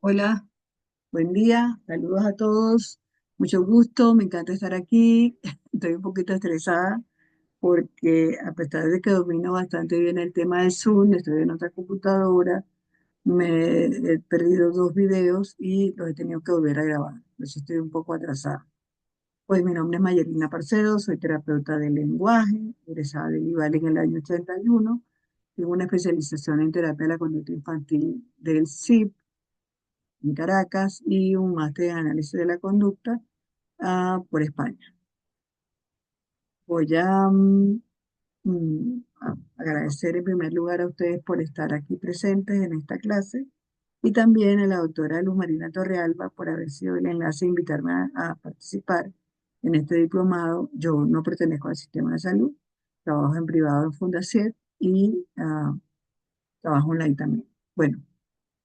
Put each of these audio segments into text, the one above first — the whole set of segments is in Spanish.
Hola, buen día, saludos a todos, mucho gusto, me encanta estar aquí, estoy un poquito estresada porque a pesar de que domino bastante bien el tema del Zoom, estoy en otra computadora, me he perdido dos videos y los he tenido que volver a grabar, por eso estoy un poco atrasada. Pues mi nombre es Mayelina Parcedo, soy terapeuta del lenguaje, egresada del IVAL en el año 81, tengo una especialización en terapia de la conducta infantil del CIP en Caracas y un máster en análisis de la conducta por España. Voy a agradecer en primer lugar a ustedes por estar aquí presentes en esta clase y también a la doctora Luz Marina Torrealba por haber sido el enlace e invitarme a participar en este diplomado. Yo no pertenezco al sistema de salud, trabajo en privado en Fundación y trabajo online también. Bueno,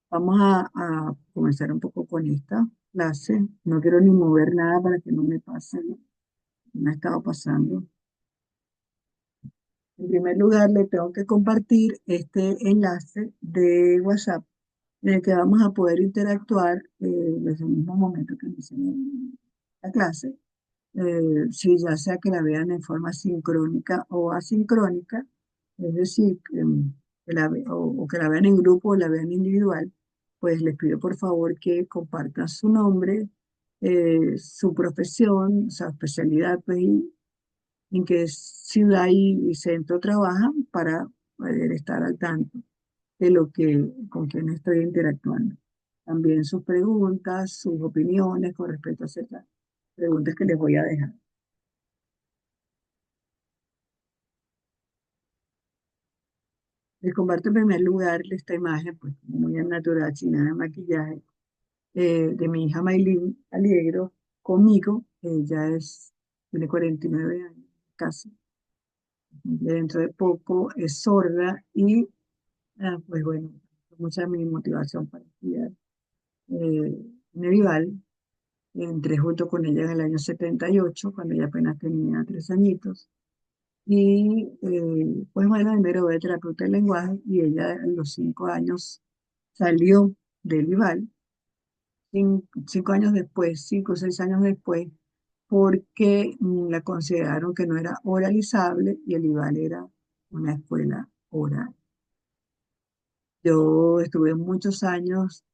vamos a comenzar un poco con esta clase. No quiero ni mover nada para que no me pase, ¿no? Me ha estado pasando. En primer lugar, le tengo que compartir este enlace de WhatsApp en el que vamos a poder interactuar desde el mismo momento que inicie la clase. Si ya sea que la vean en forma sincrónica o asincrónica, es decir, o que la vean en grupo o la vean individual, pues les pido por favor que compartan su nombre, su profesión, su especialidad, pues, y en qué ciudad y centro trabajan para poder estar al tanto de lo que, con quien estoy interactuando. También sus preguntas, sus opiniones con respecto a ciertas preguntas que les voy a dejar. Les comparto en primer lugar esta imagen, pues muy natural, sin nada de maquillaje, de mi hija Maylin Aliegro conmigo. Ella tiene 49 años, casi. Dentro de poco es sorda y, pues bueno, mucha mi motivación para estudiar en el IVAL. Entré junto con ella en el año 78 cuando ella apenas tenía 3 añitos. Y pues bueno, primero de terapeuta del lenguaje y ella a los 5 años salió del IVAL, 5 años después, 5 o 6 años después, porque la consideraron que no era oralizable y el IVAL era una escuela oral. Yo estuve muchos años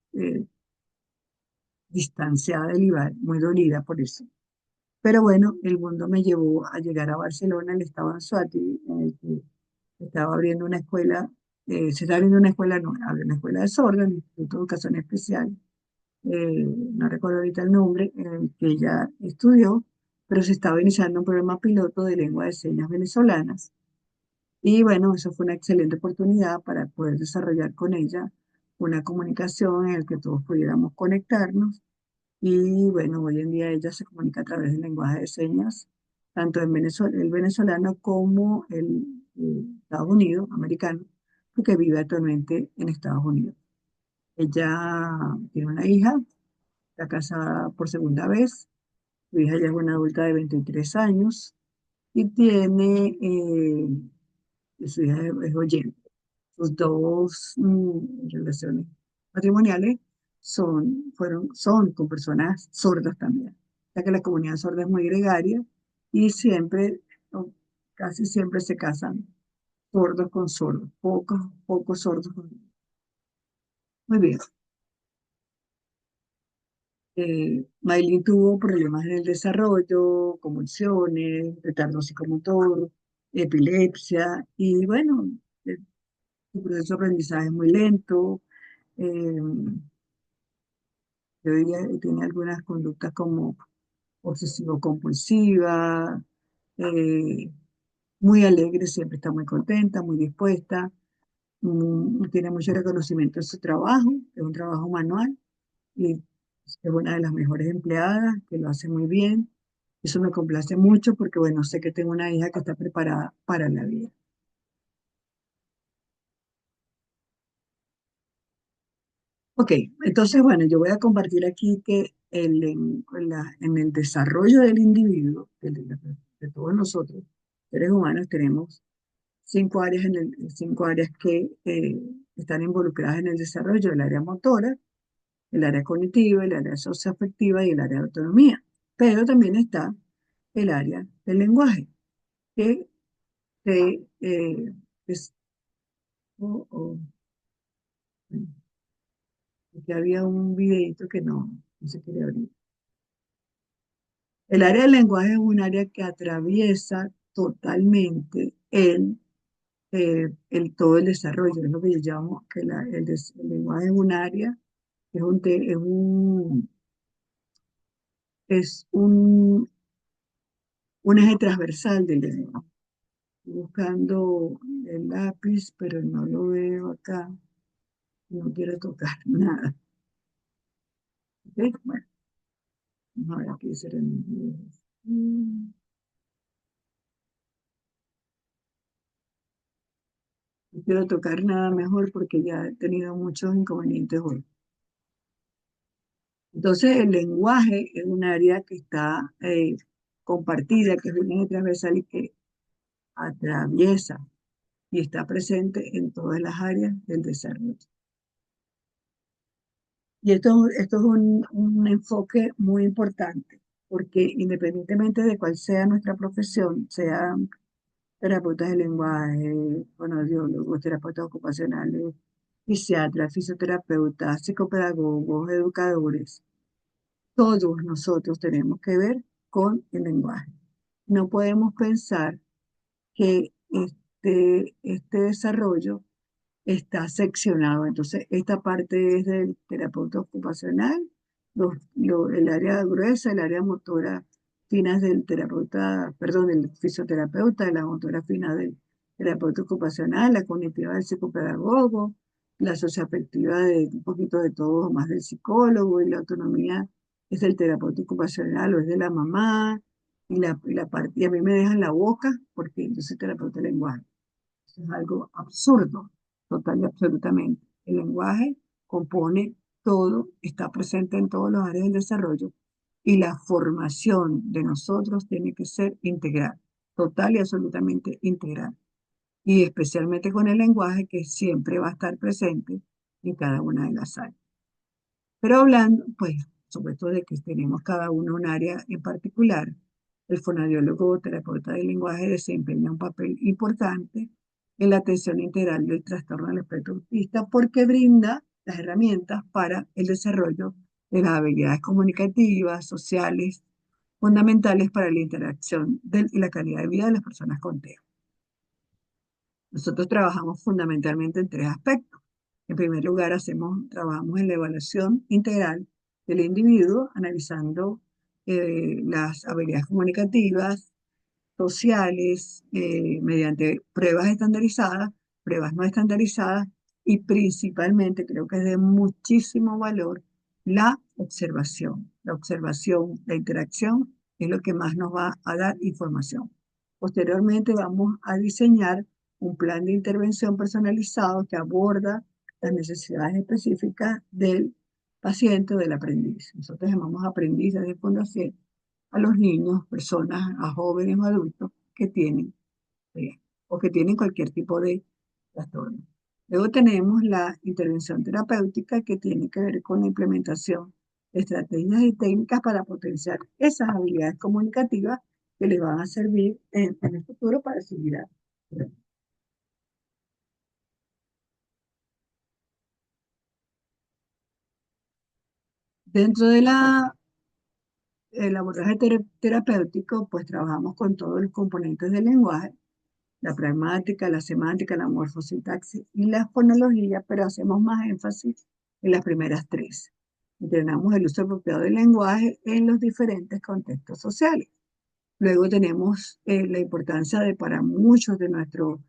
distanciada del IVAL, muy dolida por eso. Pero bueno, el mundo me llevó a llegar a Barcelona, el estado Anzoátegui, en el que estaba abriendo una escuela, se está abriendo una escuela, no, abre una escuela de sordos, el Instituto de Educación Especial, no recuerdo ahorita el nombre, en el que ella estudió, pero se estaba iniciando un programa piloto de lengua de señas venezolanas. Y bueno, eso fue una excelente oportunidad para poder desarrollar con ella una comunicación en la que todos pudiéramos conectarnos y bueno, hoy en día ella se comunica a través del lenguaje de señas, tanto en el venezolano como el Estados Unidos, americano, porque vive actualmente en Estados Unidos. Ella tiene una hija, está casada por segunda vez, su hija ya es una adulta de 23 años y tiene, su hija es oyente. Sus dos relaciones matrimoniales son con personas sordas también, ya que la comunidad sorda es muy gregaria y siempre, o casi siempre se casan sordos con sordos, pocos sordos con... Muy bien. Maylin tuvo problemas en el desarrollo, convulsiones, retardo psicomotor, epilepsia y bueno, eh, su proceso de aprendizaje es muy lento. eh, Yo diría que tiene algunas conductas como obsesivo-compulsiva, eh, muy alegre, siempre está muy contenta, muy dispuesta, tiene mucho reconocimiento en su trabajo, es un trabajo manual y es una de las mejores empleadas, que lo hace muy bien. Eso me complace mucho porque, bueno, sé que tengo una hija que está preparada para la vida. Ok, entonces, bueno, yo voy a compartir aquí que en el desarrollo del individuo, de todos nosotros, seres humanos, tenemos 5 áreas, cinco áreas que están involucradas en el desarrollo del área motora, el área cognitiva, el área socioafectiva y el área de autonomía. Pero también está el área del lenguaje, que es, oh, oh, bueno, aquí había un videito que no se quería abrir. El área del lenguaje es un área que atraviesa totalmente todo el desarrollo. Es lo que yo llamo que el lenguaje es un área, es es un eje transversal del lenguaje. Estoy buscando el lápiz, pero no lo veo acá. No quiero tocar nada. ¿Ok? Bueno, vamos a ver qué dice en inglés. No quiero tocar nada mejor porque ya he tenido muchos inconvenientes hoy. Entonces, el lenguaje es un área que está compartida, que es un eje transversal y que atraviesa y está presente en todas las áreas del desarrollo. Y esto es un enfoque muy importante, porque independientemente de cuál sea nuestra profesión, sean terapeutas de lenguaje, fonoaudiólogos, terapeutas ocupacionales, psiquiatras, fisioterapeutas, psicopedagogos, educadores, todos nosotros tenemos que ver con el lenguaje. No podemos pensar que este desarrollo está seccionado. Entonces, esta parte es del terapeuta ocupacional, el área gruesa, el área motora fina es del terapeuta, perdón, del fisioterapeuta, la motora fina del terapeuta ocupacional, la cognitiva del psicopedagogo, la socioafectiva de un poquito de todo, más del psicólogo, y la autonomía es del terapeuta ocupacional o es de la mamá, y a mí me dejan la boca porque yo soy terapeuta de lenguaje. Es algo absurdo, total y absolutamente. El lenguaje compone todo, está presente en todos los áreas del desarrollo y la formación de nosotros tiene que ser integral, total y absolutamente integral. Y especialmente con el lenguaje que siempre va a estar presente en cada una de las áreas. Pero hablando, pues, sobre todo de que tenemos cada uno un área en particular, el fonoaudiólogo o terapeuta del lenguaje desempeña un papel importante en la atención integral del trastorno del espectro autista porque brinda las herramientas para el desarrollo de las habilidades comunicativas, sociales, fundamentales para la interacción y la calidad de vida de las personas con TEA. Nosotros trabajamos fundamentalmente en tres aspectos. En primer lugar, trabajamos en la evaluación integral del individuo, analizando las habilidades comunicativas, sociales, mediante pruebas estandarizadas, pruebas no estandarizadas y principalmente, creo que es de muchísimo valor, la observación. La observación, la interacción es lo que más nos va a dar información. Posteriormente vamos a diseñar un plan de intervención personalizado que aborda las necesidades específicas del paciente o del aprendiz. Nosotros llamamos aprendiz desde fundación a los niños, personas, a jóvenes o adultos que tienen o que tienen cualquier tipo de trastorno. Luego tenemos la intervención terapéutica que tiene que ver con la implementación de estrategias y técnicas para potenciar esas habilidades comunicativas que le van a servir en el futuro para seguir adelante. Dentro de el abordaje terapéutico, pues trabajamos con todos los componentes del lenguaje, la pragmática, la semántica, la morfosintaxis y la fonología, pero hacemos más énfasis en las primeras tres. Entrenamos el uso apropiado del lenguaje en los diferentes contextos sociales. Luego tenemos la importancia de para muchos de nuestros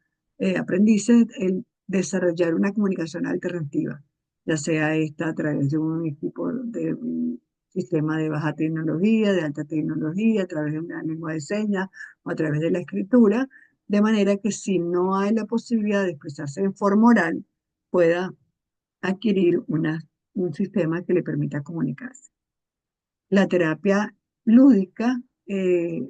aprendices el desarrollar una comunicación alternativa, ya sea esta a través de un tipo de un sistema de baja tecnología, de alta tecnología, a través de una lengua de señas o a través de la escritura, de manera que si no hay la posibilidad de expresarse en forma oral, pueda adquirir un sistema que le permita comunicarse. La terapia lúdica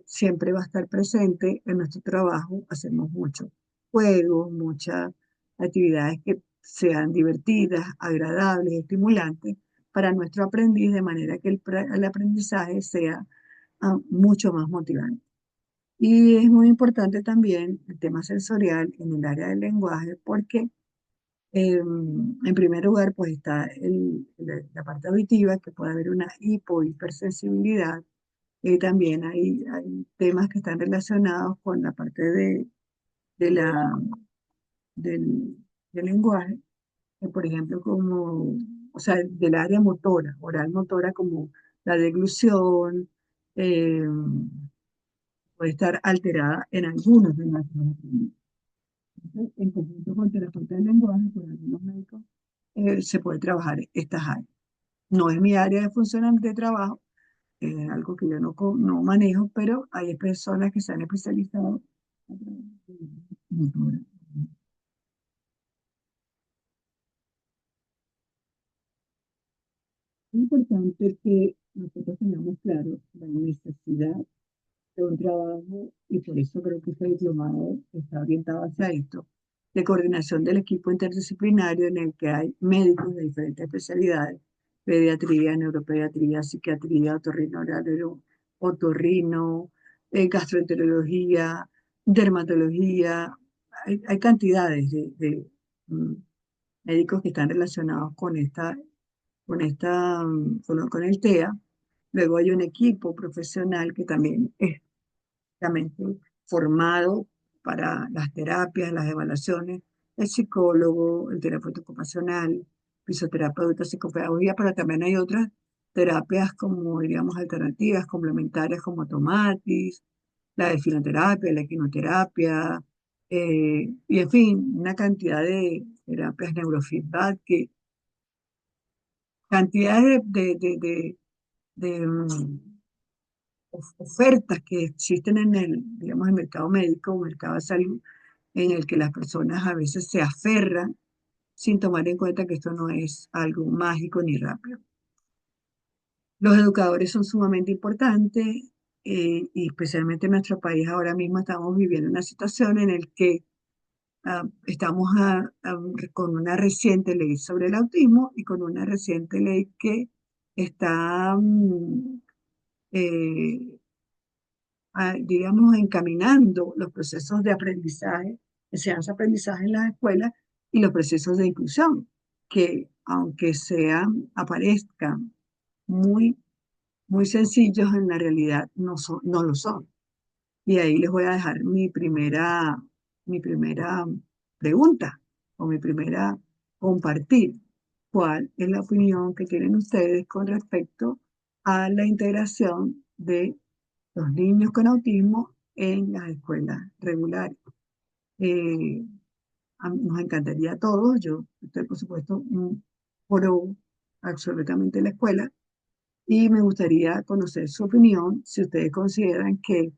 siempre va a estar presente en nuestro trabajo. Hacemos muchos juegos, muchas actividades que sean divertidas, agradables, estimulantes, para nuestro aprendiz, de manera que el aprendizaje sea mucho más motivante. Y es muy importante también el tema sensorial en el área del lenguaje, porque en primer lugar, pues está la parte auditiva, que puede haber una hipersensibilidad. También hay temas que están relacionados con la parte de la, del, del lenguaje, por ejemplo, como, o sea, del área motora, oral motora, como la deglución, eh, puede estar alterada en algunos de nuestros aprendizajes. En conjunto con terapeuta del lenguaje, con algunos médicos, se puede trabajar estas áreas. No es mi área de funcionamiento de trabajo, es algo que yo no manejo, pero hay personas que se han especializado a través de motora. Es importante que nosotros tengamos claro la necesidad de un trabajo, y por eso creo que este diplomado está orientado hacia esto, de coordinación del equipo interdisciplinario en el que hay médicos de diferentes especialidades: pediatría, neuropediatría, psiquiatría, otorrino, gastroenterología, dermatología. Hay cantidades mm, médicos que están relacionados con el TEA. Luego hay un equipo profesional que también es específicamente formado para las terapias, las evaluaciones, el psicólogo, el terapeuta ocupacional, fisioterapeuta, psicopedagogía, pero también hay otras terapias como, diríamos, alternativas, complementarias, como tomatis, la delfinoterapia, la equinoterapia, y en fin, una cantidad de terapias neurofeedback, cantidades de ofertas que existen en digamos, el mercado médico o mercado de salud, en el que las personas a veces se aferran sin tomar en cuenta que esto no es algo mágico ni rápido. Los educadores son sumamente importantes, y especialmente en nuestro país ahora mismo estamos viviendo una situación en la que estamos con una reciente ley sobre el autismo y con una reciente ley que está, eh, digamos, encaminando los procesos de aprendizaje, enseñanza-aprendizaje en las escuelas, y los procesos de inclusión, que aunque aparezcan muy, muy sencillos, en la realidad no lo son. Y ahí les voy a dejar mi primera pregunta, o mi primera compartir. ¿Cuál es la opinión que tienen ustedes con respecto a la integración de los niños con autismo en las escuelas regulares? Eh, Nos encantaría a todos, yo estoy por supuesto pro absolutamente la escuela, y me gustaría conocer su opinión, si ustedes consideran que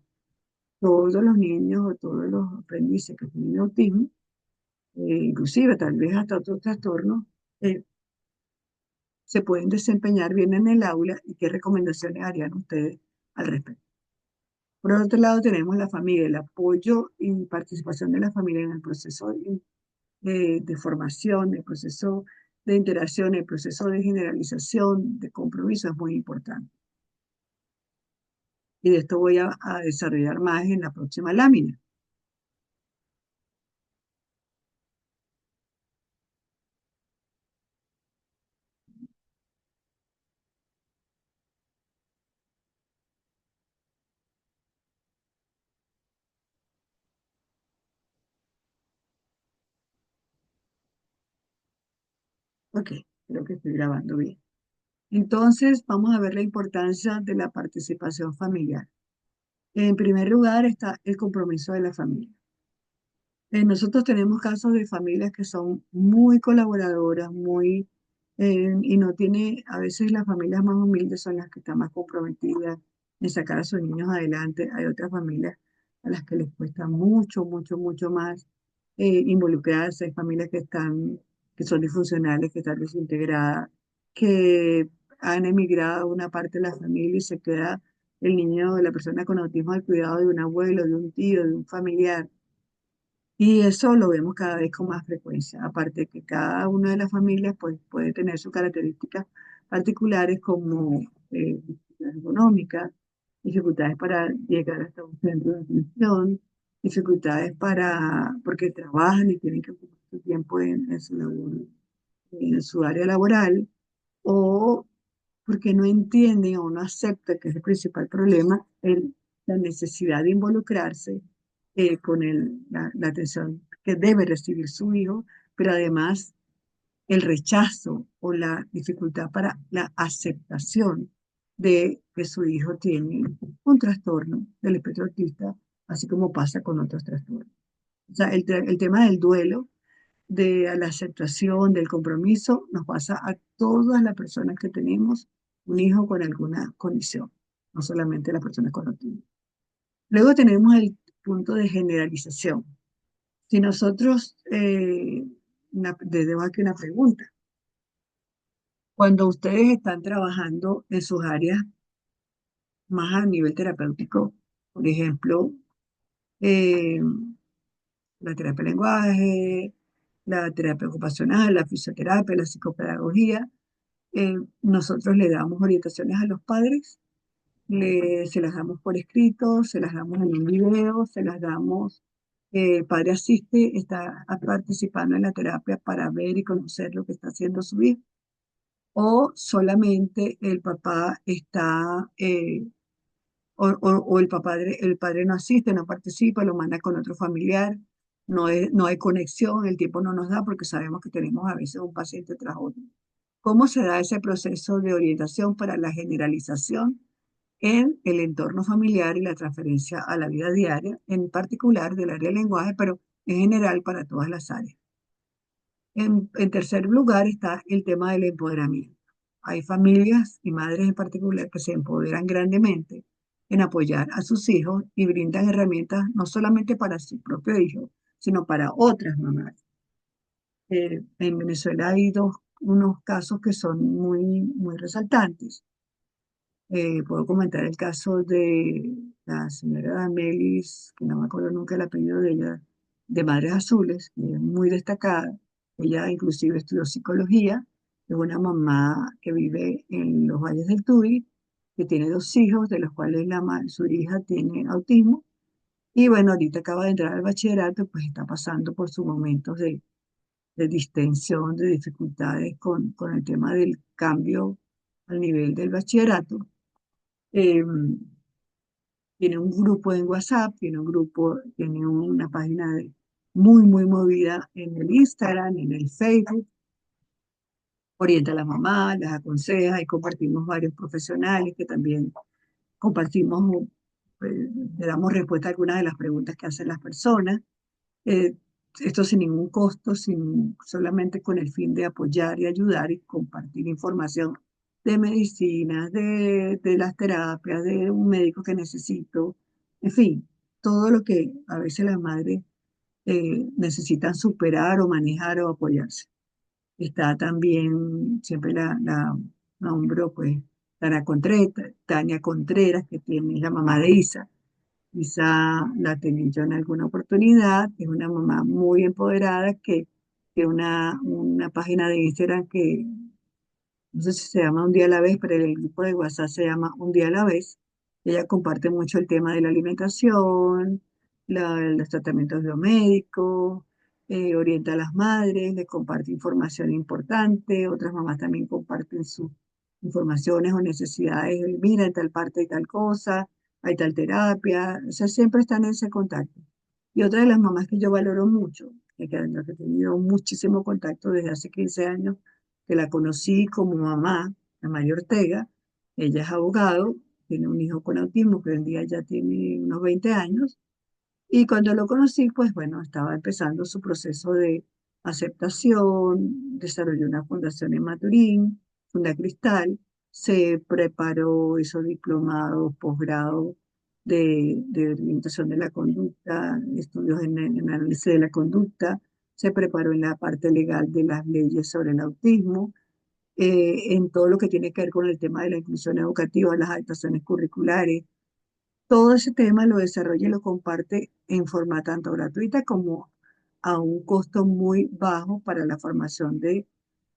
todos los niños o todos los aprendices que tienen autismo, inclusive tal vez hasta otros trastornos, eh, se pueden desempeñar bien en el aula, y qué recomendaciones harían ustedes al respecto. Por otro lado, tenemos la familia, el apoyo y participación de la familia en el proceso de formación, el proceso de interacción, el proceso de generalización, de compromiso, es muy importante. Y de esto voy a desarrollar más en la próxima lámina. Ok, creo que estoy grabando bien. Entonces, vamos a ver la importancia de la participación familiar. En primer lugar está el compromiso de la familia. Nosotros tenemos casos de familias que son muy colaboradoras, y no tiene, a veces las familias más humildes son las que están más comprometidas en sacar a sus niños adelante. Hay otras familias a las que les cuesta mucho, mucho, mucho más involucrarse. Hay familias que son disfuncionales, que están desintegradas, que han emigrado a una parte de la familia y se queda el niño, la persona con autismo, al cuidado de un abuelo, de un tío, de un familiar. Y eso lo vemos cada vez con más frecuencia. Aparte que cada una de las familias pues, puede tener sus características particulares como dificultades económicas, dificultades para llegar hasta un centro de atención, dificultades porque trabajan y tienen que ocupar su tiempo en su labor, en su área laboral, o porque no entienden o no aceptan, que es el principal problema, la necesidad de involucrarse con la atención que debe recibir su hijo, pero además el rechazo o la dificultad para la aceptación de que su hijo tiene un trastorno del espectro autista, así como pasa con otros trastornos. O sea, el tema del duelo, de la aceptación, del compromiso, nos pasa a todas las personas que tenemos un hijo con alguna condición, no solamente las personas con autismo. Luego tenemos el punto de generalización. Si nosotros, les dejo aquí una pregunta. Cuando ustedes están trabajando en sus áreas más a nivel terapéutico, por ejemplo, eh, la terapia de lenguaje, la terapia ocupacional, la fisioterapia, la psicopedagogía, nosotros le damos orientaciones a los padres, se las damos por escrito, se las damos en un video, se las damos, el padre asiste, está participando en la terapia para ver y conocer lo que está haciendo su hijo, o solamente el papá está, o el padre no asiste, no participa, lo manda con otro familiar, no hay conexión, el tiempo no nos da porque sabemos que tenemos a veces un paciente tras otro. ¿Cómo se da ese proceso de orientación para la generalización en el entorno familiar y la transferencia a la vida diaria, en particular del área del lenguaje, pero en general para todas las áreas? En tercer lugar está el tema del empoderamiento. Hay familias y madres en particular que se empoderan grandemente en apoyar a sus hijos y brindan herramientas no solamente para su propio hijo, sino para otras mamás. En Venezuela hay unos casos que son muy resaltantes. Puedo comentar el caso de la señora Damelis, que no me acuerdo nunca el apellido de ella, de Madres Azules, que es muy destacada. Ella inclusive estudió psicología, es una mamá que vive en los Valles del Tuy, que tiene dos hijos, de los cuales su hija tiene autismo. Y bueno, ahorita acaba de entrar al bachillerato, pues está pasando por sus momentos de distensión, de dificultades con el tema del cambio al nivel del bachillerato. eh, Tiene un grupo en WhatsApp, tiene una página muy movida en el Instagram, en el Facebook, orienta a las mamás, las aconseja y compartimos varios profesionales que también compartimos, le damos respuesta a algunas de las preguntas que hacen las personas. eh, Esto sin ningún costo, solamente con el fin de apoyar y ayudar y compartir información de medicinas, de las terapias, de un médico que necesito, en fin, todo lo que a veces las madres necesitan superar o manejar o apoyarse. Está también, siempre la nombro, pues, Tania Contreras, que tiene, es la mamá de Isa. Quizá la tenía yo en alguna oportunidad. Es una mamá muy empoderada que una página de Instagram que no sé si se llama Un Día a la Vez, pero el grupo de WhatsApp se llama Un Día a la Vez. Ella comparte mucho el tema de la alimentación, los tratamientos biomédicos, orienta a las madres, le comparte información importante. Otras mamás también comparten sus informaciones o necesidades. Mira, en tal parte hay tal cosa, hay tal terapia. O sea, siempre están en ese contacto. Y otra de las mamás que yo valoro mucho, que he tenido muchísimo contacto desde hace 15 años, que la conocí como mamá, la María Ortega. Ella es abogado, tiene un hijo con autismo que hoy en día ya tiene unos 20 años. Y cuando lo conocí, pues bueno, estaba empezando su proceso de aceptación, desarrolló una fundación en Maturín, Funda Cristal, se preparó, hizo diplomado, posgrado de orientación de la conducta, estudios en análisis de la conducta, se preparó en la parte legal de las leyes sobre el autismo, en todo lo que tiene que ver con el tema de la inclusión educativa, las adaptaciones curriculares. Todo ese tema lo desarrolla y lo comparte en forma tanto gratuita como a un costo muy bajo para la formación de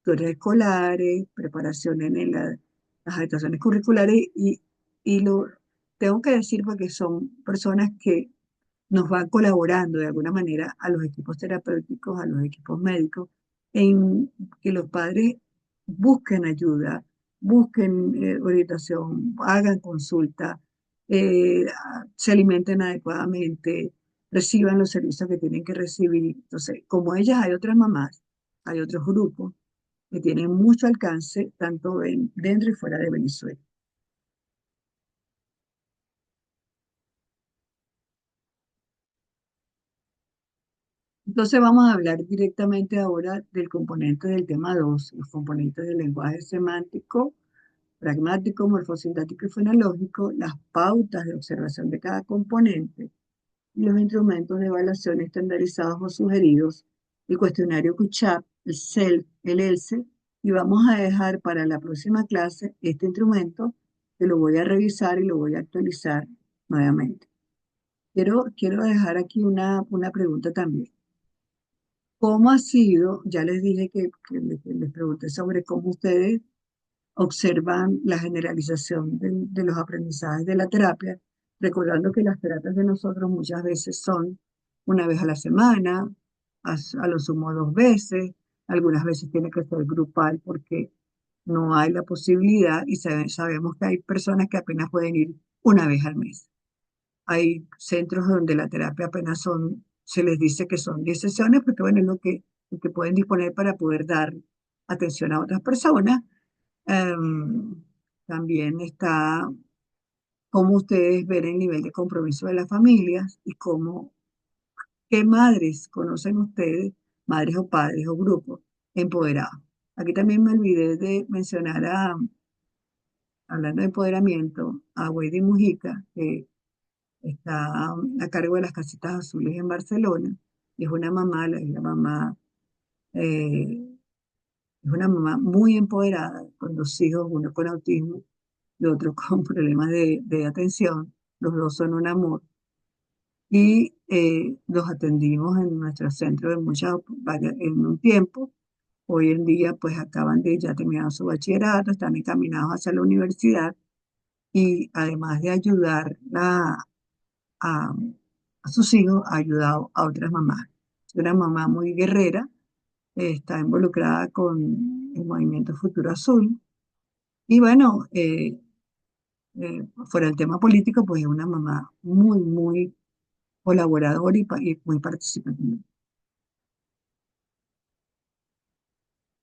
tutorías escolares, preparación las actuaciones curriculares y lo tengo que decir porque son personas que nos van colaborando de alguna manera a los equipos terapéuticos, a los equipos médicos, en que los padres busquen ayuda, busquen orientación, hagan consulta, se alimenten adecuadamente, reciban los servicios que tienen que recibir. Entonces, como ellas, hay otras mamás, hay otros grupos que tienen mucho alcance, tanto dentro y fuera de Venezuela. Entonces vamos a hablar directamente ahora del componente del tema 2, los componentes del lenguaje semántico, pragmático, morfosintático y fonológico, las pautas de observación de cada componente y los instrumentos de evaluación estandarizados o sugeridos, el cuestionario QCHAP, el SELF, el ELSE, y vamos a dejar para la próxima clase este instrumento que lo voy a revisar y lo voy a actualizar nuevamente. Quiero dejar aquí una pregunta también. ¿Cómo ha sido? Ya les dije que les pregunté sobre cómo ustedes observan la generalización de los aprendizajes de la terapia, recordando que las terapias de nosotros muchas veces son una vez a la semana, a lo sumo dos veces, algunas veces tiene que ser grupal porque no hay la posibilidad y sabemos que hay personas que apenas pueden ir una vez al mes. Hay centros donde la terapia apenas se les dice que son 10 sesiones, porque bueno, es lo que pueden disponer para poder dar atención a otras personas. Em, También está cómo ustedes ven el nivel de compromiso de las familias y qué madres conocen ustedes, madres o padres o grupos empoderados. Aquí también me olvidé de mencionar hablando de empoderamiento, a Weidy Mujica, que está a cargo de las casitas azules en Barcelona, y es una mamá, eh, es una mamá muy empoderada, con dos hijos, uno con autismo y otro con problemas de atención. Los dos son un amor. Y los atendimos en nuestro centro en un tiempo. Hoy en día, pues acaban de ya terminar su bachillerato, están encaminados hacia la universidad y además de ayudar a, a sus hijos, ha ayudado a otras mamás. Es una mamá muy guerrera, está involucrada con el movimiento Futuro Azul. Y bueno, fuera del tema político, pues es una mamá muy colaboradora y muy participativa.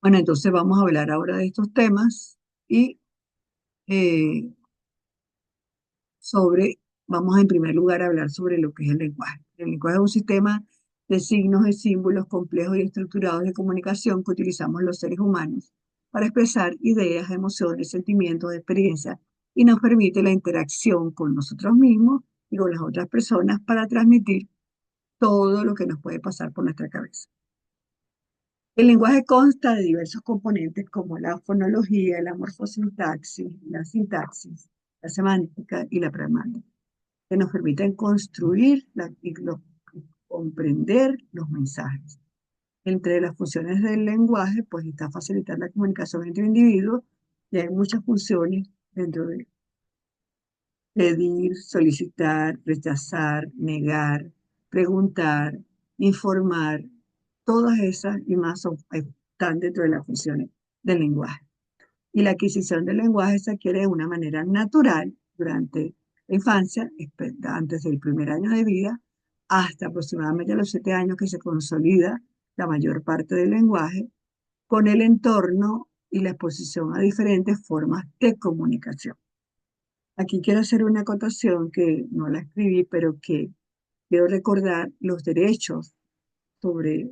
Bueno, entonces vamos a hablar ahora de estos temas y eh, sobre, vamos a en primer lugar a hablar sobre lo que es el lenguaje. El lenguaje es un sistema de signos y símbolos complejos y estructurados de comunicación que utilizamos los seres humanos para expresar ideas, emociones, sentimientos, experiencias y nos permite la interacción con nosotros mismos y con las otras personas para transmitir todo lo que nos puede pasar por nuestra cabeza. El lenguaje consta de diversos componentes como la fonología, la morfosintaxis, la semántica y la pragmática, que nos permiten construir y comprender los mensajes. Entre las funciones del lenguaje, pues está facilitar la comunicación entre individuos y hay muchas funciones dentro de pedir, solicitar, rechazar, negar, preguntar, informar, todas esas y más están dentro de las funciones del lenguaje. Y la adquisición del lenguaje se adquiere de una manera natural durante la infancia, antes del primer año de vida, hasta aproximadamente los 7 años que se consolida la mayor parte del lenguaje con el entorno y la exposición a diferentes formas de comunicación. Aquí quiero hacer una acotación que no la escribí, pero que quiero recordar sobre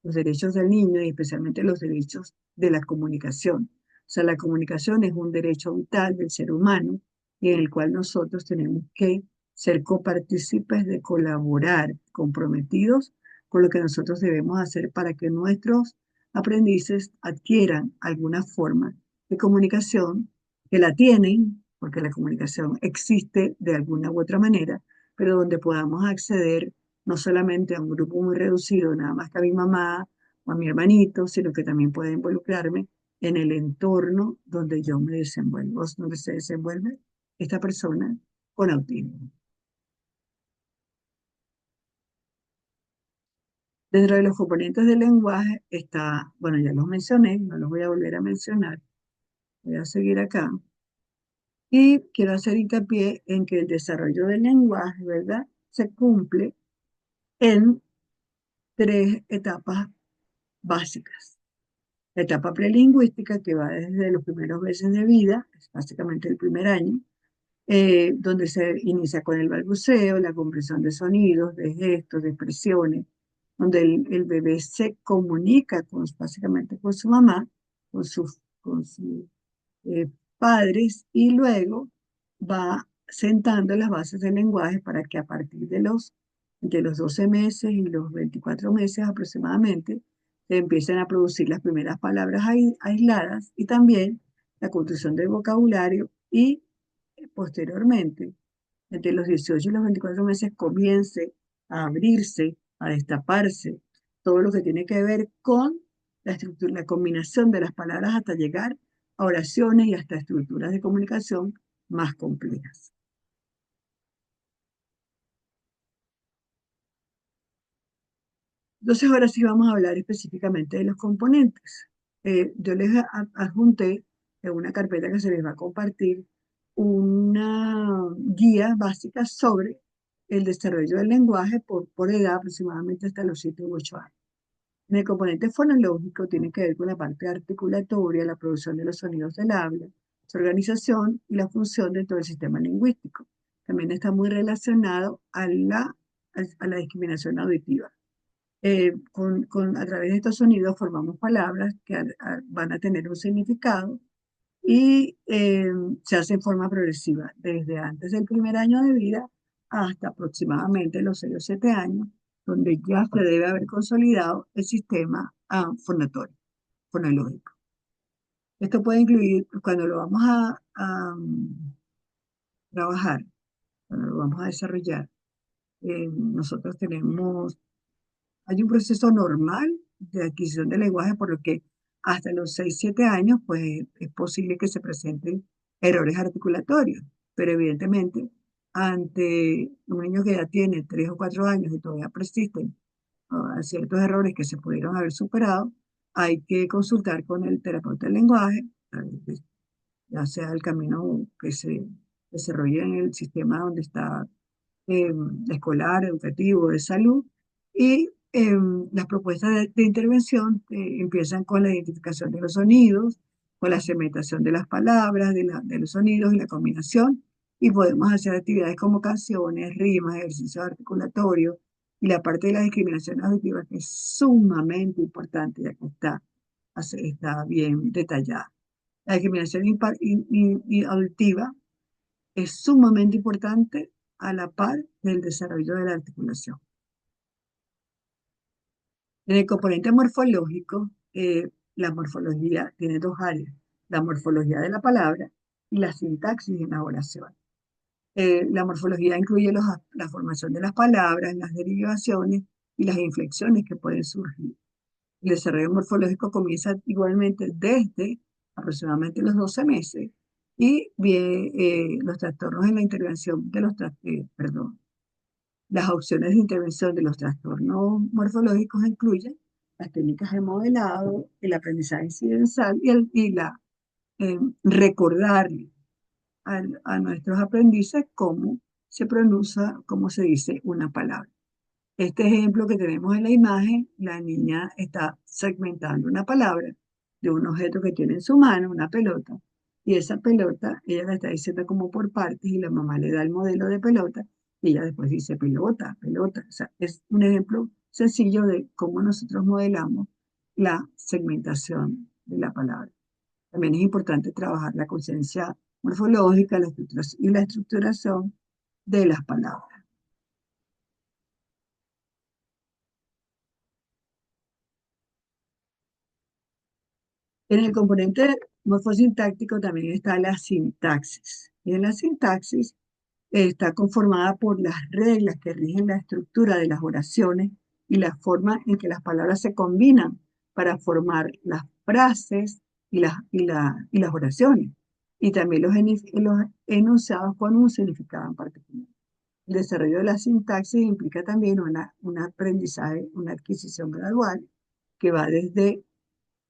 los derechos del niño y especialmente los derechos de la comunicación. O sea, la comunicación es un derecho vital del ser humano y en el cual nosotros tenemos que ser copartícipes de colaborar, comprometidos con lo que nosotros debemos hacer para que nuestros aprendices adquieran alguna forma de comunicación que la tienen, porque la comunicación existe de alguna u otra manera, pero donde podamos acceder no solamente a un grupo muy reducido, nada más que a mi mamá o a mi hermanito, sino que también puede involucrarme en el entorno donde yo me desenvuelvo, donde se desenvuelve esta persona con autismo. Dentro de los componentes del lenguaje está, bueno, ya los mencioné, no los voy a volver a mencionar, voy a seguir acá. Y quiero hacer hincapié en que el desarrollo del lenguaje, ¿verdad? Se cumple en tres etapas básicas. La etapa prelingüística, que va desde los primeros meses de vida, es básicamente el primer año, donde se inicia con el balbuceo, la comprensión de sonidos, de gestos, de expresiones, donde el bebé se comunica básicamente con su mamá, con sus padres, y luego va sentando las bases del lenguaje para que a partir de los 12 meses y los 24 meses aproximadamente se empiecen a producir las primeras palabras aisladas y también la construcción del vocabulario y posteriormente, entre los 18 y los 24 meses, comience a abrirse, a destaparse todo lo que tiene que ver con la estructura, la combinación de las palabras hasta llegar a oraciones y hasta estructuras de comunicación más complejas. Entonces, ahora sí vamos a hablar específicamente de los componentes. Yo les adjunté en una carpeta que se les va a compartir una guía básica sobre el desarrollo del lenguaje por edad, aproximadamente hasta los 7 u 8 años. En el componente fonológico tiene que ver con la parte articulatoria, la producción de los sonidos del habla, su organización y la función de todo el sistema lingüístico. También está muy relacionado a la discriminación auditiva. A través de estos sonidos formamos palabras que van a tener un significado y se hace en forma progresiva, desde antes del primer año de vida hasta aproximadamente los 6 o 7 años, donde ya se debe haber consolidado el sistema fonatorio, fonológico. Esto puede incluir, cuando lo vamos a trabajar, cuando lo vamos a desarrollar, nosotros hay un proceso normal de adquisición del lenguaje, por lo que hasta los 6 7 años, pues es posible que se presenten errores articulatorios, pero evidentemente, ante un niño que ya tiene 3 o 4 años y todavía persisten ciertos errores que se pudieron haber superado, hay que consultar con el terapeuta del lenguaje, ya sea el camino que se desarrolle en el sistema donde está eh, escolar, educativo, de salud, y las propuestas de intervención empiezan con la identificación de los sonidos, con la segmentación de las palabras, de los sonidos y la combinación, y podemos hacer actividades como canciones, rimas, ejercicios articulatorios, y la parte de la discriminación auditiva, que es sumamente importante, ya que está bien detallada. La discriminación auditiva es sumamente importante a la par del desarrollo de la articulación. En el componente morfológico, la morfología tiene dos áreas: la morfología de la palabra y la sintaxis en la oración. La morfología incluye la formación de las palabras, las derivaciones y las inflexiones que pueden surgir. El desarrollo morfológico comienza igualmente desde aproximadamente los 12 meses y bien, los trastornos en la intervención de perdón, las opciones de intervención de los trastornos morfológicos incluyen las técnicas de modelado, el aprendizaje incidental y recordarle a nuestros aprendices cómo se pronuncia, cómo se dice una palabra. Este ejemplo que tenemos en la imagen, la niña está segmentando una palabra de un objeto que tiene en su mano, una pelota, y esa pelota ella la está diciendo como por partes y la mamá le da el modelo de pelota y ella después dice pelota, pelota. O sea, es un ejemplo sencillo de cómo nosotros modelamos la segmentación de la palabra. También es importante trabajar la conciencia morfológica, la estructuración y la estructuración de las palabras. En el componente morfosintáctico también está la sintaxis. Y en la sintaxis está conformada por las reglas que rigen la estructura de las oraciones y la forma en que las palabras se combinan para formar las frases y las oraciones, y también los enunciados con un significado en particular. El desarrollo de la sintaxis implica también un aprendizaje, una adquisición gradual que va desde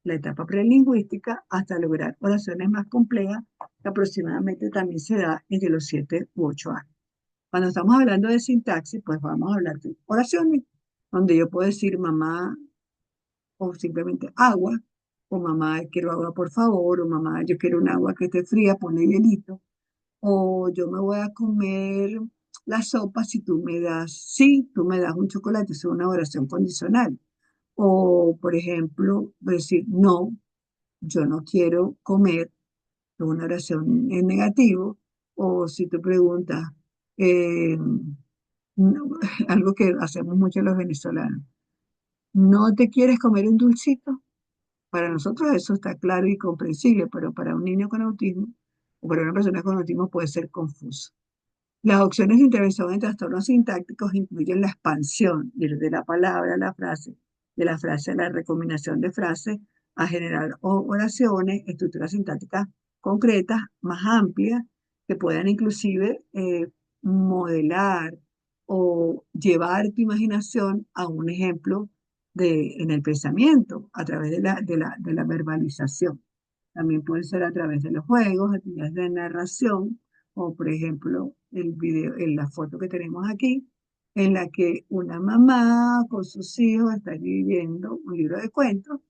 la etapa prelingüística hasta lograr oraciones más complejas, que aproximadamente también se da entre los 7 u 8 años. Cuando estamos hablando de sintaxis, pues vamos a hablar de oraciones, donde yo puedo decir mamá o simplemente agua, o mamá quiero agua por favor, o mamá yo quiero un agua que esté fría, ponle hielito, o yo me voy a comer la sopa si tú me das, sí, tú me das un chocolate, es una oración condicional. O, por ejemplo, decir, no, yo no quiero comer, es una oración en negativo. O si tú preguntas, eh, algo que hacemos mucho los venezolanos, ¿no te quieres comer un dulcito? Para nosotros eso está claro y comprensible, pero para un niño con autismo o para una persona con autismo puede ser confuso. Las opciones de intervención en trastornos sintácticos incluyen la expansión de la palabra a la frase, de la frase a la recombinación de frases, a generar oraciones, estructuras sintácticas concretas, más amplias, que puedan inclusive modelar o llevar tu imaginación a un ejemplo en el pensamiento a través de la verbalización. También puede ser a través de los juegos, actividades de narración, o por ejemplo el video, en la foto que tenemos aquí, en la que una mamá con sus hijos está escribiendo un libro de cuentos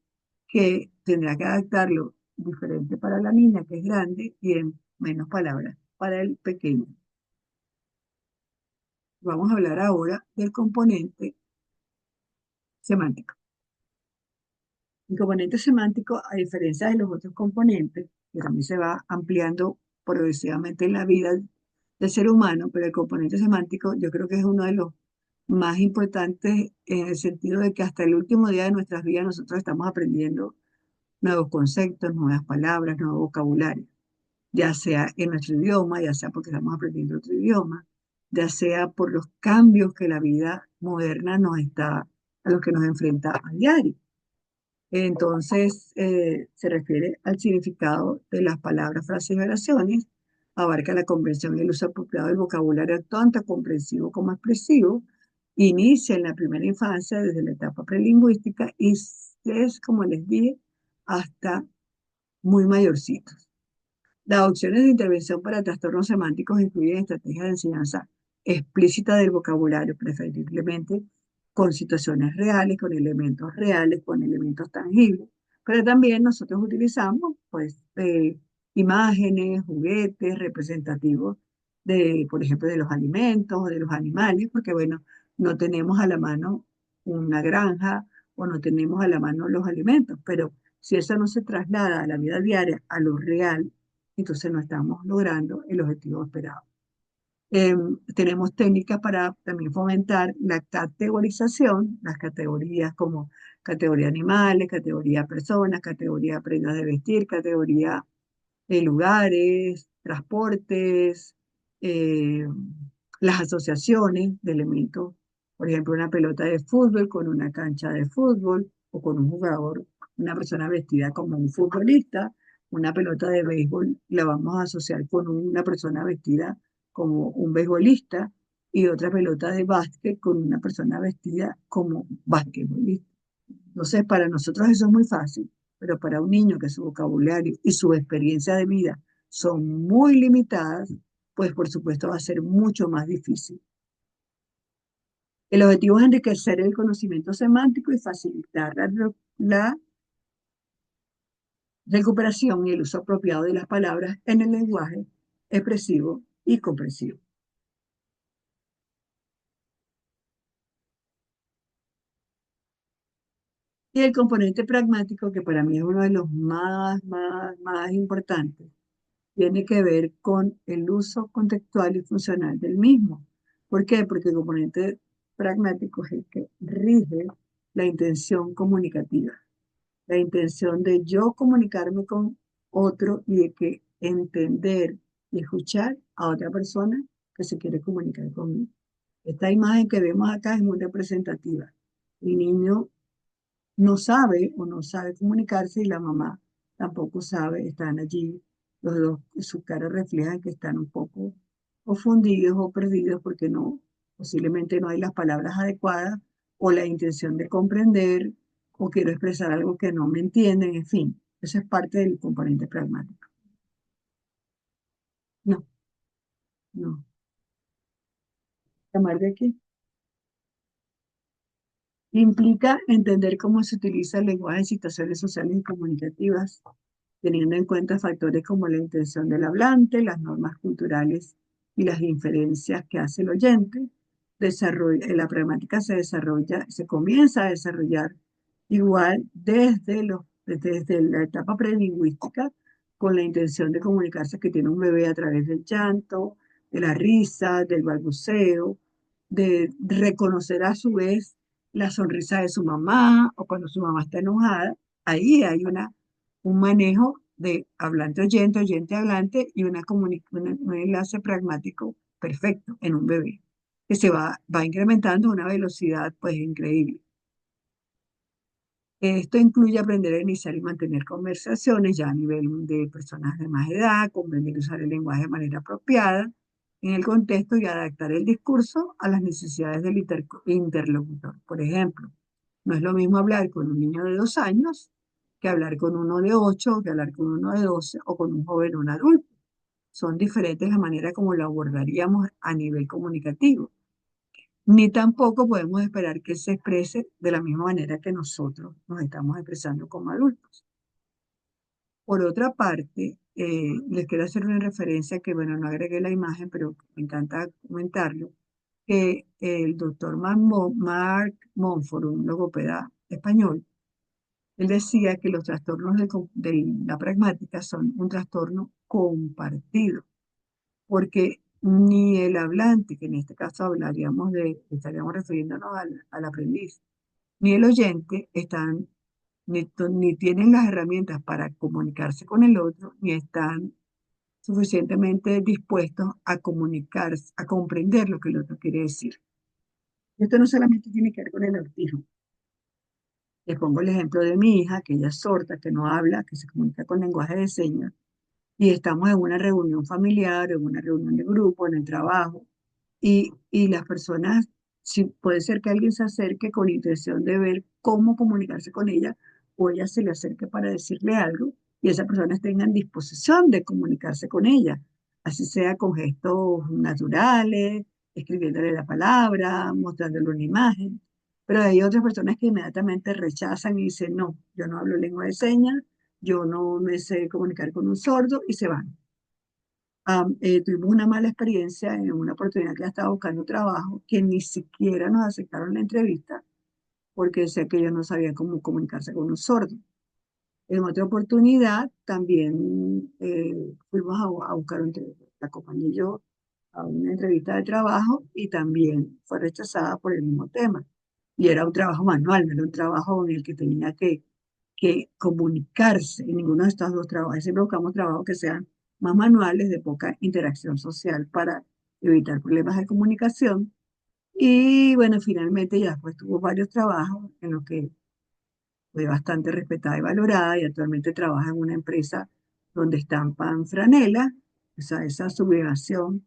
que tendrá que adaptarlo diferente para la niña, que es grande, y en menos palabras para el pequeño. Vamos a hablar ahora del componente semántico. El componente semántico, a diferencia de los otros componentes, que también se va ampliando progresivamente en la vida del ser humano, pero el componente semántico yo creo que es uno de los más importantes en el sentido de que hasta el último día de nuestras vidas nosotros estamos aprendiendo nuevos conceptos, nuevas palabras, nuevo vocabulario, ya sea en nuestro idioma, ya sea porque estamos aprendiendo otro idioma, ya sea por los cambios que la vida moderna a los que nos enfrenta a diario. Entonces, se refiere al significado de las palabras, frases y oraciones, abarca la comprensión y el uso apropiado del vocabulario tanto comprensivo como expresivo, inicia en la primera infancia desde la etapa prelingüística y es, como les dije, hasta muy mayorcitos. Las opciones de intervención para trastornos semánticos incluyen estrategias de enseñanza explícita del vocabulario, preferiblemente con situaciones reales, con elementos tangibles, pero también nosotros utilizamos pues imágenes, juguetes representativos de, por ejemplo, de los alimentos o de los animales, porque bueno, no tenemos a la mano una granja o no tenemos a la mano los alimentos, pero si eso no se traslada a la vida diaria, a lo real, entonces no estamos logrando el objetivo esperado. Tenemos técnicas para también fomentar la categorización, las categorías como categoría animales, categoría personas, categoría prendas de vestir, categoría de lugares, transportes, eh, las asociaciones de elementos, por ejemplo, una pelota de fútbol con una cancha de fútbol o con un jugador, una persona vestida como un futbolista, una pelota de béisbol la vamos a asociar con una persona vestida como un beisbolista y otra pelota de básquet con una persona vestida como basquetbolista. Entonces, para nosotros eso es muy fácil, pero para un niño que su vocabulario y su experiencia de vida son muy limitadas, pues por supuesto va a ser mucho más difícil. El objetivo es enriquecer el conocimiento semántico y facilitar la recuperación y el uso apropiado de las palabras en el lenguaje expresivo y comprensivo. Y el componente pragmático, que para mí es uno de los más importantes, tiene que ver con el uso contextual y funcional del mismo. ¿Por qué? Porque el componente pragmático es el que rige la intención comunicativa, la intención de yo comunicarme con otro y de que entender y escuchar a otra persona que se quiere comunicar conmigo. Esta imagen que vemos acá es muy representativa. El niño no sabe o no sabe comunicarse y la mamá tampoco sabe, están allí los dos, sus caras reflejan que están un poco confundidos o perdidos porque no, posiblemente no hay las palabras adecuadas o la intención de comprender o quiero expresar algo que no me entienden, en fin, eso es parte del componente pragmático. No, no. ¿Llamar de qué? Implica entender cómo se utiliza el lenguaje en situaciones sociales y comunicativas, teniendo en cuenta factores como la intención del hablante, las normas culturales y las inferencias que hace el oyente. La pragmática se desarrolla, se comienza a desarrollar igual desde la etapa prelingüística, con la intención de comunicarse que tiene un bebé a través del llanto, de la risa, del balbuceo, de reconocer a su vez la sonrisa de su mamá o cuando su mamá está enojada. Ahí hay un manejo de hablante-oyente, oyente-hablante y un enlace pragmático perfecto en un bebé, que va incrementando a una velocidad pues increíble. Esto incluye aprender a iniciar y mantener conversaciones ya a nivel de personas de más edad, comprender y usar el lenguaje de manera apropiada en el contexto y adaptar el discurso a las necesidades del interlocutor. Por ejemplo, no es lo mismo hablar con un niño de 2 años que hablar con uno de 8, o que hablar con uno de 12 o con un joven o un adulto. Son diferentes la manera como lo abordaríamos a nivel comunicativo. Ni tampoco podemos esperar que se exprese de la misma manera que nosotros nos estamos expresando como adultos. Por otra parte, les quiero hacer una referencia que, bueno, no agregué la imagen, pero me encanta comentarlo, que el doctor Mark Monfort, un logopeda español, él decía que los trastornos de la pragmática son un trastorno compartido, porque ni el hablante, que en este caso estaríamos refiriéndonos al aprendiz, ni el oyente ni tienen las herramientas para comunicarse con el otro, ni están suficientemente dispuestos a comunicarse, a comprender lo que el otro quiere decir. Esto no solamente tiene que ver con el autismo. Les pongo el ejemplo de mi hija, que ella es sorda, que no habla, que se comunica con lenguaje de señas, y estamos en una reunión familiar, en una reunión de grupo, en el trabajo, y las personas, si puede ser que alguien se acerque con intención de ver cómo comunicarse con ella, o ella se le acerque para decirle algo, y esas personas tengan disposición de comunicarse con ella, así sea con gestos naturales, escribiéndole la palabra, mostrándole una imagen. Pero hay otras personas que inmediatamente rechazan y dicen, no, yo no hablo lengua de señas, yo no me sé comunicar con un sordo y se van. Tuvimos una mala experiencia en una oportunidad que ya estaba buscando trabajo, que ni siquiera nos aceptaron la entrevista porque decía que ellos no sabían cómo comunicarse con un sordo. En otra oportunidad también fuimos a buscar la compañía y yo a una entrevista de trabajo y también fue rechazada por el mismo tema. Y era un trabajo manual, no era un trabajo en el que tenía que comunicarse en ninguno de estos dos trabajos. Siempre buscamos trabajos que sean más manuales, de poca interacción social para evitar problemas de comunicación. Y bueno, finalmente ya después tuvo varios trabajos en los que fue bastante respetada y valorada y actualmente trabaja en una empresa donde estampan franela. O sea, esa sublevación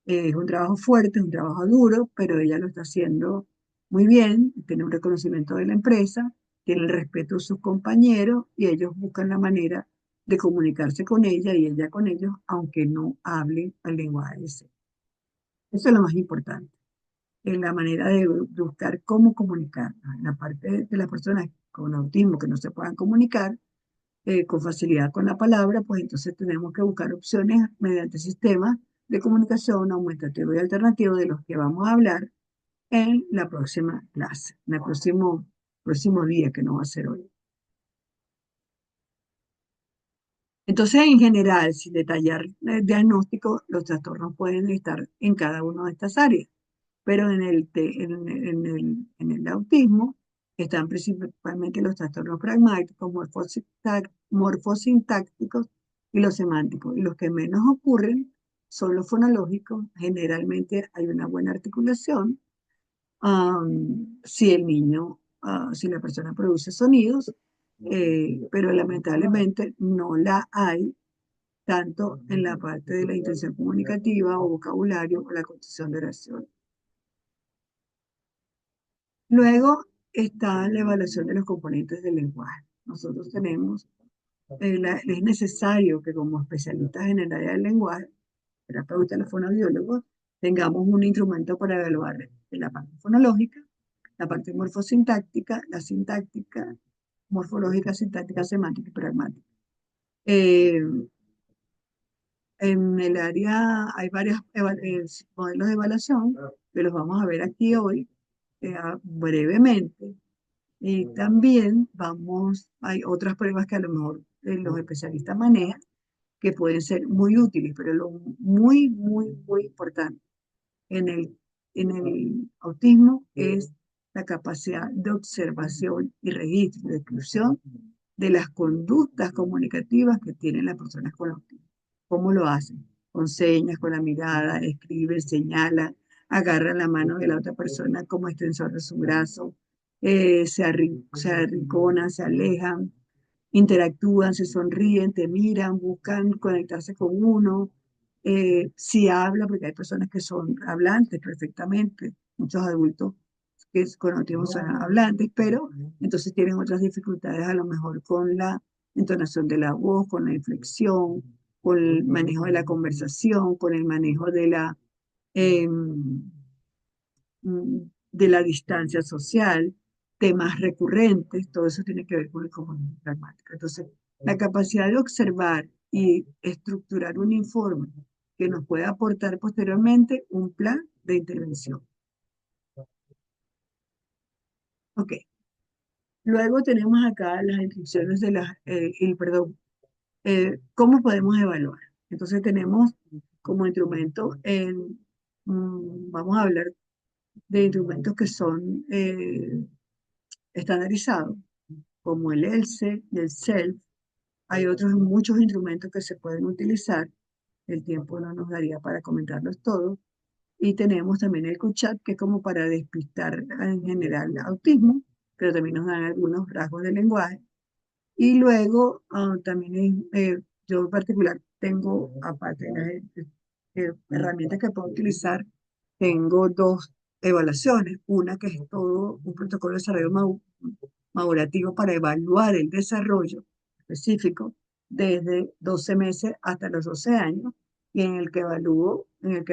es un trabajo fuerte, es un trabajo duro, pero ella lo está haciendo muy bien, tiene un reconocimiento de la empresa, tiene el respeto de sus compañeros y ellos buscan la manera de comunicarse con ella y ella con ellos, aunque no hablen el lenguaje de señas. Eso es lo más importante, en la manera de buscar cómo comunicar. En la parte de las personas con autismo que no se puedan comunicar con facilidad con la palabra, pues entonces tenemos que buscar opciones mediante sistemas de comunicación aumentativo y alternativo de los que vamos a hablar en la próxima clase, en el próximo día que no va a ser hoy. Entonces, en general, sin detallar el diagnóstico, los trastornos pueden estar en cada una de estas áreas, pero en el autismo están principalmente los trastornos pragmáticos, morfosintácticos y los semánticos. Y los que menos ocurren son los fonológicos. Generalmente hay una buena articulación si el niño si la persona produce sonidos, pero lamentablemente no la hay tanto en la parte de la intención comunicativa o vocabulario o la construcción de oración. Luego está la evaluación de los componentes del lenguaje. Nosotros tenemos, es necesario que como especialistas en el área del lenguaje, terapeutas, los fonoaudiólogos, tengamos un instrumento para evaluar la parte fonológica, la parte morfosintáctica, la sintáctica, morfológica, sintáctica, semántica y pragmática. Eh, en el área hay varios modelos de evaluación que los vamos a ver aquí hoy brevemente. Y también hay otras pruebas que a lo mejor los especialistas manejan que pueden ser muy útiles, pero lo muy importante en el autismo es la capacidad de observación y registro, de descripción de las conductas comunicativas que tienen las personas con autismo. ¿Cómo lo hacen? Con señas, con la mirada, escriben, señalan, agarran la mano de la otra persona como extensor de su brazo, se arrinconan, se alejan, interactúan, se sonríen, te miran, buscan conectarse con uno. Si habla, porque hay personas que son hablantes perfectamente, muchos adultos que con autismo son hablantes, pero entonces tienen otras dificultades a lo mejor con la entonación de la voz, con la inflexión, con el manejo de la conversación, con el manejo em, de la distancia social, temas recurrentes, todo eso tiene que ver con el componente pragmático. Entonces, la capacidad de observar y estructurar un informe que nos pueda aportar posteriormente un plan de intervención. Ok. Luego tenemos acá las instrucciones de perdón, ¿cómo podemos evaluar? Entonces tenemos como instrumento, vamos a hablar de instrumentos que son estandarizados, como el ELSE y el SELF. Hay otros muchos instrumentos que se pueden utilizar. El tiempo no nos daría para comentarlos todos. Y tenemos también el QChat, que es como para despistar en general autismo, pero también nos dan algunos rasgos de lenguaje. Y luego también yo en particular tengo, aparte de las herramientas que puedo utilizar, tengo dos evaluaciones. Una que es todo un protocolo de desarrollo madurativo para evaluar el desarrollo específico desde 12 meses hasta los 12 años y en el que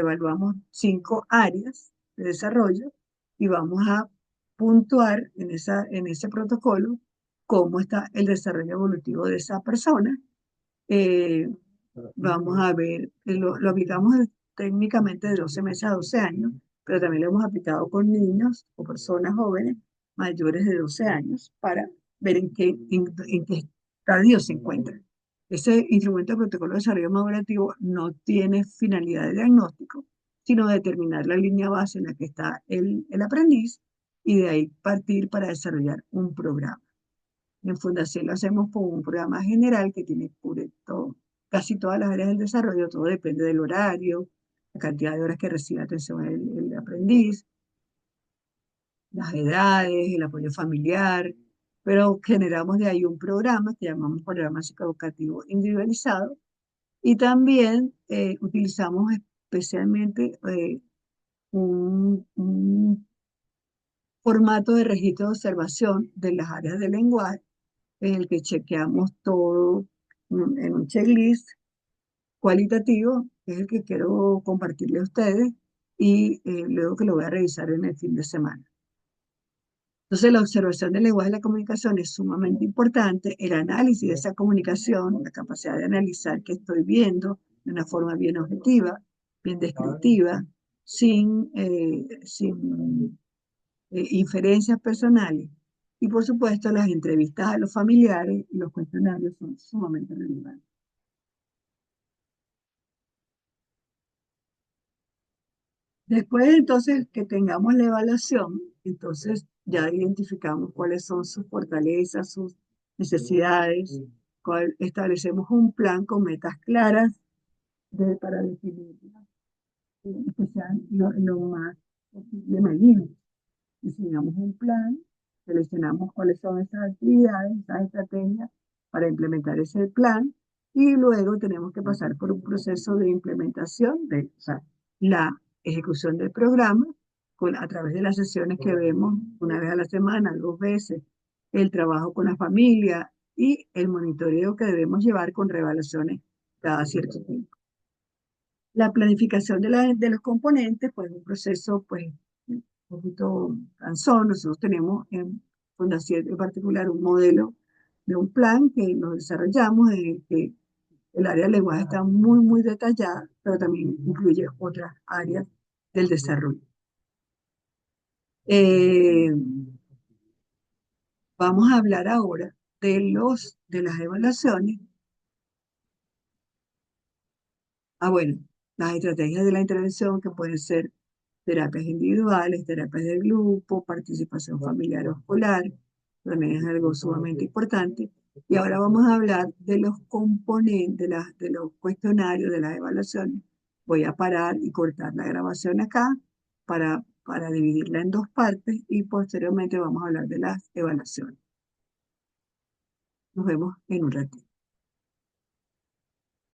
evaluamos 5 áreas de desarrollo y vamos a puntuar en ese protocolo cómo está el desarrollo evolutivo de esa persona. Eh, Vamos a ver, lo aplicamos técnicamente de 12 meses a 12 años, pero también lo hemos aplicado con niños o personas jóvenes mayores de 12 años para ver en qué estadio se encuentran. Ese instrumento de protocolo de desarrollo madurativo no tiene finalidad de diagnóstico, sino determinar la línea base en la que está el aprendiz y de ahí partir para desarrollar un programa. En Fundación lo hacemos con un programa general que cubre casi todas las áreas del desarrollo, todo depende del horario, la cantidad de horas que recibe atención el aprendiz, las edades, el apoyo familiar, pero generamos de ahí un programa que llamamos programa psicoeducativo individualizado y también utilizamos especialmente un formato de registro de observación de las áreas del lenguaje en el que chequeamos todo en un checklist cualitativo, que es el que quiero compartirle a ustedes, y luego que lo voy a revisar en el fin de semana. Entonces, la observación del lenguaje de la comunicación es sumamente importante, el análisis de esa comunicación, la capacidad de analizar qué estoy viendo de una forma bien objetiva, bien descriptiva, sin inferencias personales. Y por supuesto, las entrevistas a los familiares y los cuestionarios son sumamente relevantes. Después, entonces, que tengamos la evaluación, entonces ya identificamos cuáles son sus fortalezas, sus necesidades, establecemos un plan con metas claras para definirlas, que sean lo más posible medibles. Diseñamos un plan seleccionamos cuáles son esas actividades, esas estrategias para implementar ese plan y luego tenemos que pasar por un proceso de implementación o sea, la ejecución del programa a través de las sesiones que vemos una vez a la semana, dos veces, el trabajo con la familia y el monitoreo que debemos llevar con reevaluaciones cada cierto tiempo. La planificación de los componentes, pues un proceso pues un poquito cansón. Nosotros tenemos en Fundación en particular un modelo de un plan que nos desarrollamos en el que el área de lenguaje está muy, muy detallada, pero también incluye otras áreas del desarrollo. Eh, Vamos a hablar ahora de las evaluaciones. Bueno, las estrategias de la intervención que pueden ser terapias individuales, terapias de grupo, participación familiar o escolar, también es algo sumamente importante. Y ahora vamos a hablar de los componentes, de los cuestionarios, de las evaluaciones. Voy a parar y cortar la grabación acá para dividirla en dos partes y posteriormente vamos a hablar de las evaluaciones. Nos vemos en un ratito.